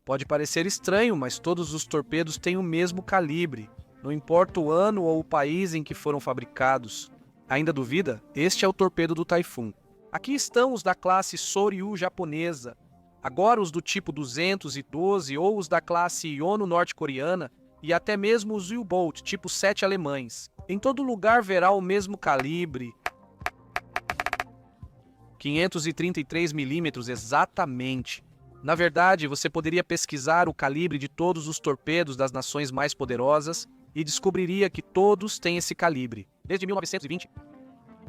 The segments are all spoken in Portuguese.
Pode parecer estranho, mas todos os torpedos têm o mesmo calibre, não importa o ano ou o país em que foram fabricados. Ainda duvida? Este é o torpedo do Typhoon. Aqui estão os da classe Soryu japonesa, agora os do tipo 212 ou os da classe Yono norte-coreana e até mesmo os U-Boat tipo 7 alemães. Em todo lugar verá o mesmo calibre, 533 mm exatamente. Na verdade, você poderia pesquisar o calibre de todos os torpedos das nações mais poderosas e descobriria que todos têm esse calibre, desde 1920.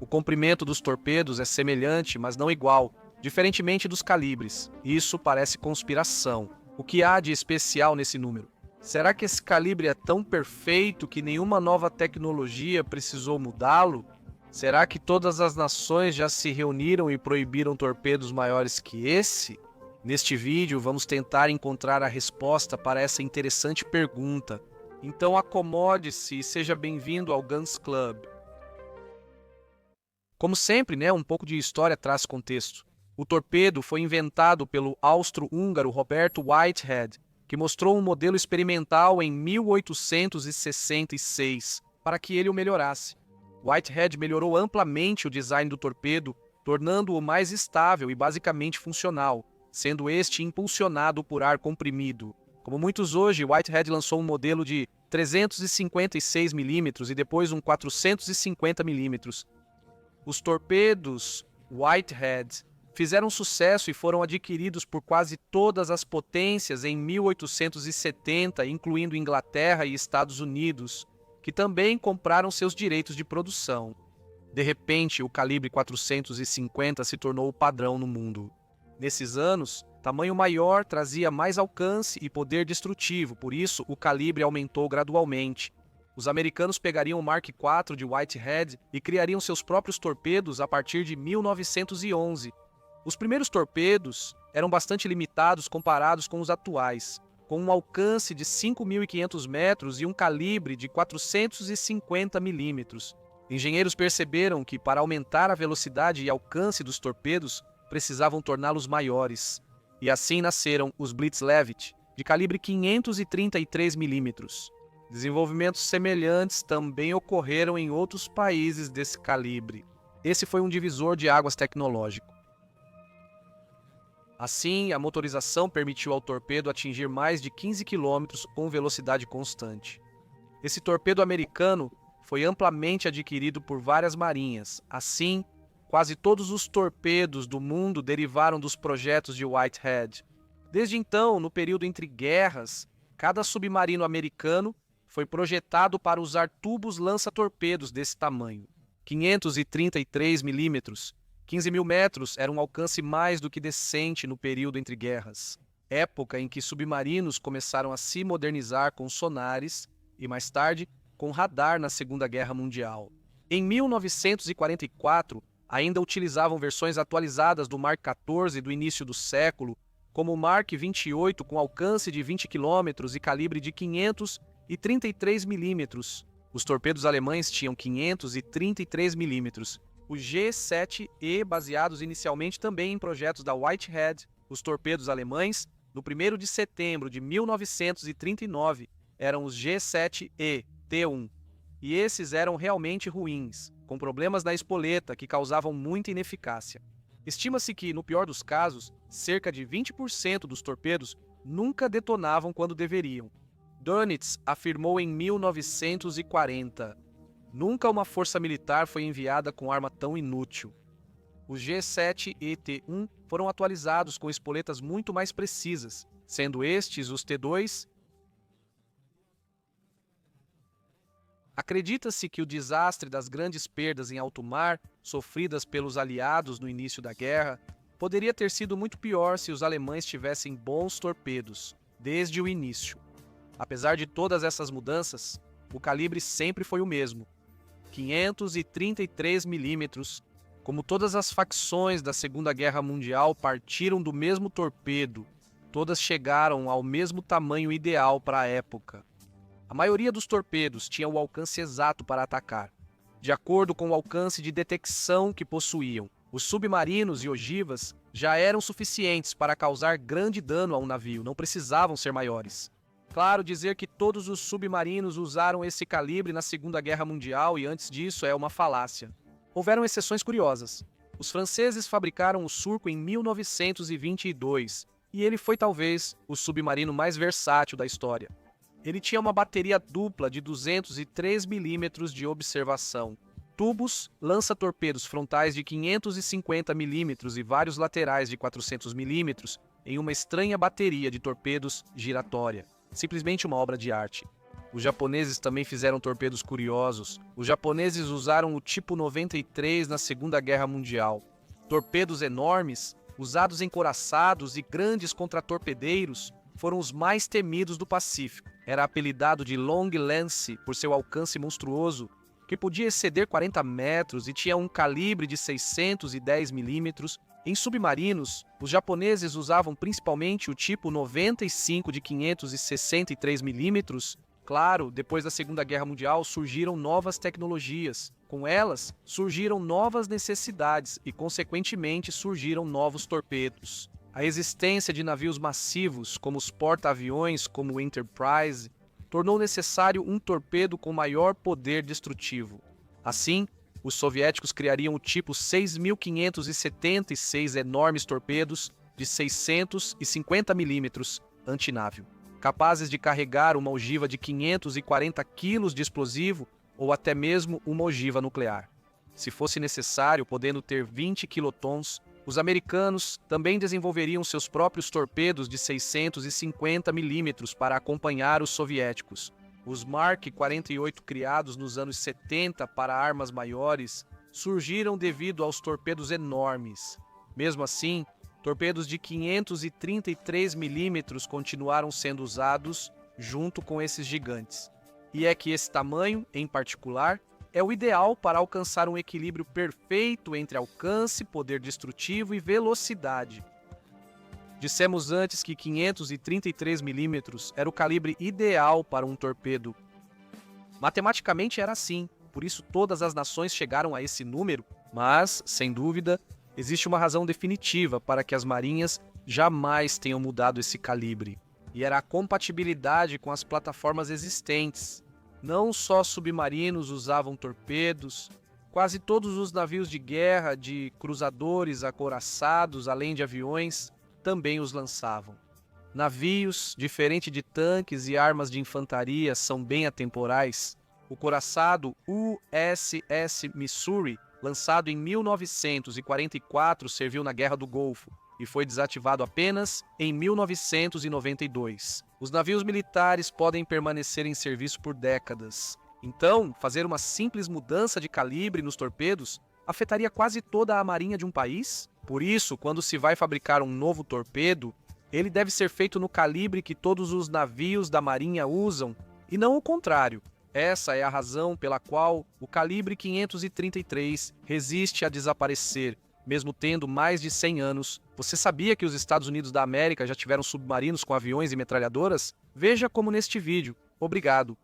O comprimento dos torpedos é semelhante, mas não igual, diferentemente dos calibres. Isso parece conspiração. O que há de especial nesse número? Será que esse calibre é tão perfeito que nenhuma nova tecnologia precisou mudá-lo? Será que todas as nações já se reuniram e proibiram torpedos maiores que esse? Neste vídeo, vamos tentar encontrar a resposta para essa interessante pergunta. Então acomode-se e seja bem-vindo ao Guns Club. Como sempre, um pouco de história traz contexto. O torpedo foi inventado pelo austro-húngaro Roberto Whitehead, que mostrou um modelo experimental em 1866 para que ele o melhorasse. Whitehead melhorou amplamente o design do torpedo, tornando-o mais estável e basicamente funcional, sendo este impulsionado por ar comprimido. Como muitos hoje, Whitehead lançou um modelo de 356 mm e depois um 450 mm. Os torpedos Whitehead fizeram sucesso e foram adquiridos por quase todas as potências em 1870, incluindo Inglaterra e Estados Unidos, que também compraram seus direitos de produção. De repente, o calibre 450 se tornou o padrão no mundo. Nesses anos, tamanho maior trazia mais alcance e poder destrutivo, por isso o calibre aumentou gradualmente. Os americanos pegariam o Mark IV de Whitehead e criariam seus próprios torpedos a partir de 1911. Os primeiros torpedos eram bastante limitados comparados com os atuais, com um alcance de 5.500 metros e um calibre de 450 milímetros. Engenheiros perceberam que, para aumentar a velocidade e alcance dos torpedos, precisavam torná-los maiores. E assim nasceram os Blitz-Levitt, de calibre 533 milímetros. Desenvolvimentos semelhantes também ocorreram em outros países desse calibre. Esse foi um divisor de águas tecnológico. Assim, a motorização permitiu ao torpedo atingir mais de 15 km com velocidade constante. Esse torpedo americano foi amplamente adquirido por várias marinhas. Assim, quase todos os torpedos do mundo derivaram dos projetos de Whitehead. Desde então, no período entre guerras, cada submarino americano foi projetado para usar tubos lança-torpedos desse tamanho. 533 milímetros, 15.000 metros era um alcance mais do que decente no período entre guerras, época em que submarinos começaram a se modernizar com sonares e, mais tarde, com radar na Segunda Guerra Mundial. Em 1944, ainda utilizavam versões atualizadas do Mark XIV do início do século, como o Mark 28 com alcance de 20 km e calibre de 533 milímetros. Os torpedos alemães tinham 533 milímetros. Os G7E, baseados inicialmente também em projetos da Whitehead, os torpedos alemães, no 1º de setembro de 1939, eram os G7E T1. E esses eram realmente ruins, com problemas na espoleta que causavam muita ineficácia. Estima-se que, no pior dos casos, cerca de 20% dos torpedos nunca detonavam quando deveriam. Dönitz afirmou em 1940: "Nunca uma força militar foi enviada com arma tão inútil." Os G7ET1 foram atualizados com espoletas muito mais precisas, sendo estes os T2. Acredita-se que o desastre das grandes perdas em alto mar, sofridas pelos aliados no início da guerra, poderia ter sido muito pior se os alemães tivessem bons torpedos, desde o início. Apesar de todas essas mudanças, o calibre sempre foi o mesmo, 533 milímetros. Como todas as facções da Segunda Guerra Mundial partiram do mesmo torpedo, todas chegaram ao mesmo tamanho ideal para a época. A maioria dos torpedos tinha o alcance exato para atacar, de acordo com o alcance de detecção que possuíam. Os submarinos e ogivas já eram suficientes para causar grande dano a um navio, não precisavam ser maiores. Claro, dizer que todos os submarinos usaram esse calibre na Segunda Guerra Mundial e antes disso é uma falácia. Houveram exceções curiosas. Os franceses fabricaram o Surco em 1922 e ele foi talvez o submarino mais versátil da história. Ele tinha uma bateria dupla de 203 milímetros de observação, tubos, lança-torpedos frontais de 550 milímetros e vários laterais de 400 milímetros em uma estranha bateria de torpedos giratória. Simplesmente uma obra de arte. Os japoneses também fizeram torpedos curiosos. Os japoneses usaram o tipo 93 na Segunda Guerra Mundial. Torpedos enormes, usados em couraçados e grandes contratorpedeiros, foram os mais temidos do Pacífico. Era apelidado de Long Lance por seu alcance monstruoso, que podia exceder 40 metros e tinha um calibre de 610 milímetros. Em submarinos, os japoneses usavam principalmente o tipo 95 de 563 milímetros. Claro, depois da Segunda Guerra Mundial surgiram novas tecnologias. Com elas, surgiram novas necessidades e, consequentemente, surgiram novos torpedos. A existência de navios massivos, como os porta-aviões, como o Enterprise, tornou necessário um torpedo com maior poder destrutivo. Assim, os soviéticos criariam o tipo 6.576 enormes torpedos de 650 milímetros antinávio, capazes de carregar uma ogiva de 540 quilos de explosivo ou até mesmo uma ogiva nuclear. Se fosse necessário, podendo ter 20 quilotons, os americanos também desenvolveriam seus próprios torpedos de 650 milímetros para acompanhar os soviéticos. Os Mark 48 criados nos anos 70 para armas maiores surgiram devido aos torpedos enormes. Mesmo assim, torpedos de 533 milímetros continuaram sendo usados junto com esses gigantes. E é que esse tamanho, em particular, é o ideal para alcançar um equilíbrio perfeito entre alcance, poder destrutivo e velocidade. Dissemos antes que 533 milímetros era o calibre ideal para um torpedo. Matematicamente era assim, por isso todas as nações chegaram a esse número, mas, sem dúvida, existe uma razão definitiva para que as marinhas jamais tenham mudado esse calibre. E era a compatibilidade com as plataformas existentes. Não só submarinos usavam torpedos, quase todos os navios de guerra, de cruzadores acoraçados, além de aviões, também os lançavam. Navios, diferente de tanques e armas de infantaria, são bem atemporais. O couraçado USS Missouri, lançado em 1944, serviu na Guerra do Golfo e foi desativado apenas em 1992. Os navios militares podem permanecer em serviço por décadas. Então, fazer uma simples mudança de calibre nos torpedos afetaria quase toda a marinha de um país? Por isso, quando se vai fabricar um novo torpedo, ele deve ser feito no calibre que todos os navios da marinha usam, e não o contrário. Essa é a razão pela qual o calibre 533 resiste a desaparecer, mesmo tendo mais de 100 anos. Você sabia que os Estados Unidos da América já tiveram submarinos com aviões e metralhadoras? Veja como neste vídeo. Obrigado.